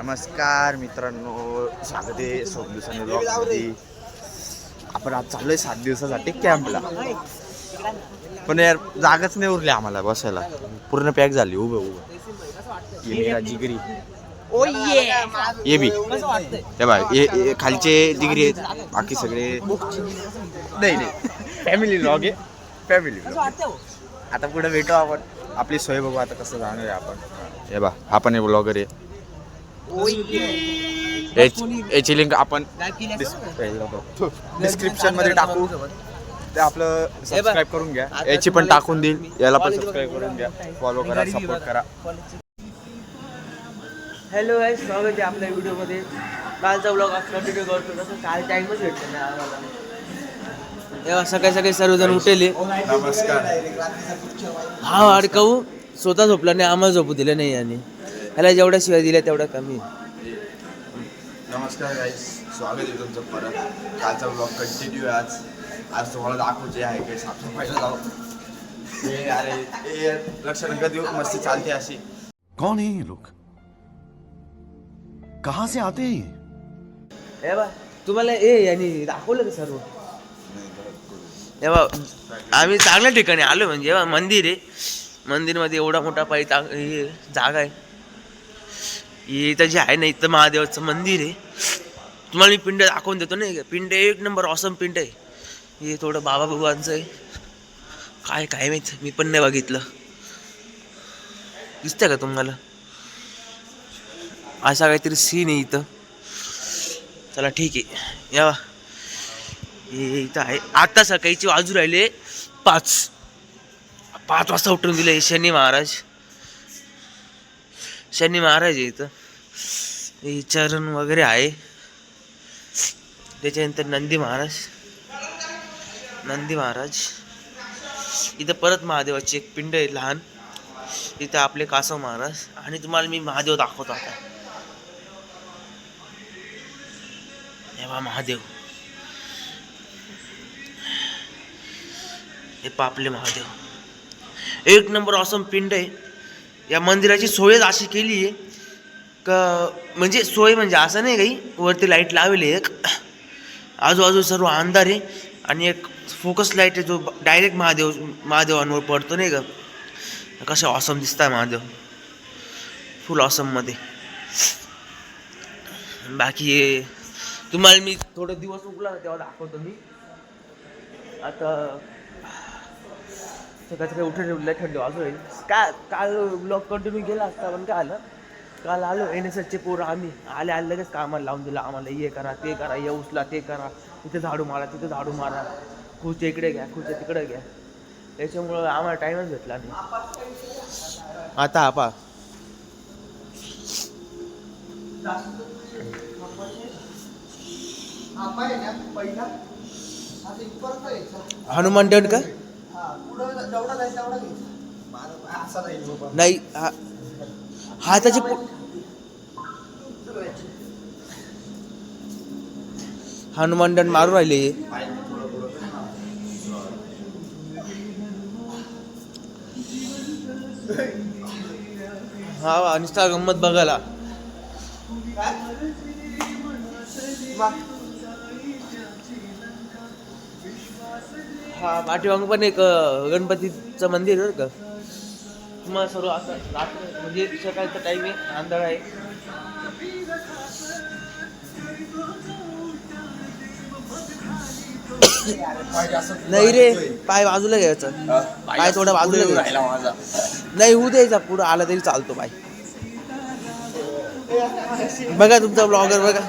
नमस्कार मित्रांनो, स्वागत आहे सोम दिवसांनी ब्लॉगमध्ये. आपण आज चाललोय 7 दिवसासाठी कॅम्पला. पण यार जागाच नाही उरली आम्हाला बसायला, पूर्ण पॅक झाली. उभं ये मेरा जिगरी, ये बी हे बाय, ये खालचे जिगरी आहेत, बाकी सगळे नाही. फॅमिली ब्लॉग आहे, फॅमिली ब्लॉग. आता पुढे भेटू आपण, आपली सोय बघू आता कसं जाणार आहे आपण. हे बा, आपण हे ब्लॉगर आहे. याची लिंक आपण डिस्क्रिप्शन मध्ये टाकू, ते आपलं सबस्क्राईब करून घ्या. याची पण टाकून देईल, याला पण सबस्क्राईब करून घ्या, फॉलो करा, सपोर्ट करा. हॅलो गाईस, स्वागत आहे आपल्या व्हिडिओमध्ये. कालचा ब्लॉग कंटिन्यू करतो, तसं काल टाईमच भेटतो नाही आम्हाला. तेव्हा सकाळी सकाळी सर्वजण उठेले. नमस्कार. हा अडकाऊ स्वतः झोपला नाही, आम्हाला झोपू दिलं नाही. आणि ह्याला जेवढ्या शिवाय दिल्या तेवढ्या कमी. नमस्कार गाईस, स्वागत आहे तुमचं परत. कालचा ब्लॉग कंटिन्यू आहे. आज तुम्हाला दाखवचे आहे की साफसफाईला जाऊ. हे अरे लक्ष नका देऊ, मस्ती चालते अशी. कौन है ये लोग, कहाँ से आते हैं? हे बा तुम्हाला यांनी दाखवलं का सर्व? हे बा आम्ही चांगल्या ठिकाणी आलो, म्हणजे मंदिर आहे. मंदिरमध्ये एवढा मोठा हे जागा आहे. इथं जे आहे ना, इथं महादेवाचं मंदिर आहे. तुम्हाला मी पिंड दाखवून देतो ना. पिंड एक नंबर ऑसम पिंड आहे. हे थोडं बाबा भगवानचं आहे. काय माहित, मी पण नाही बघितलं. दिसतंय का तुम्हाला? असा काहीतरी सीन आहे इथं. चला ठीक आहे, या हे इथं आहे. आता सकाळीची वाजू राहिले 5 वाजता उठून दिले. शनी महाराज आहे इथं. हे चरण वगैरे आहे. त्याच्यानंतर नंदी महाराज इथं. परत महादेवाची एक पिंड आहे लहान. इथं आपले कासव महाराज. आणि तुम्हाला मी महादेव दाखवतो आता. हे बा महादेव, हे पापले महादेव. एक नंबर ऑसम पिंड आहे. या मंदिराची सोय अशी केली आहे का, म्हणजे सोय म्हणजे असं नाही काही. वरती लाईट लावली एक, आजूबाजू सर्व अंधार आहे. आणि एक फोकस लाईट आहे जो डायरेक्ट महादेवांवर पडतो नाही का. कसं ऑसम दिसताय महादेव, फुल ऑसम मध्ये. बाकी तुम्हाला मी थोडं दिवस उगला तेव्हा दाखवतो मी. आता सकाळचं काही उठून थंडी वाजू राहील. काल ब्लॉग कंटिन्यू केला असता, पण काय आलं, काल आलो NSSचे पोरं आम्ही आले लगेच कामाला लावून दिलं आम्हाला. हे करा, ते करा, हे उचला, ते करा, इथे झाडू मारा, तिथे झाडू मारा, खुर्च्या इकडे घ्या, खुर्च्या तिकडे घ्या. त्याच्यामुळं आम्हाला टाईमच भेटला नाही. आता आपा हनुमान दंड का नाही. हा त्याचे हनुमान दंड मारून राहिले. हा नुसता गंमत बघायला. हा पाठीमागं पण एक गणपतीचं मंदिर आहे का. तुम्हाला सर्व असं रात्र म्हणजे सकाळचा टाईम आहे, अंधार आहे. नाही रे, पाय बाजूला घ्यायचा, पाय थोडा बाजूला घ्यायचा. नाही होऊ द्यायचा, पुढं आला तरी चालतो पाय. बघा तुमचा ब्लॉगर बघा.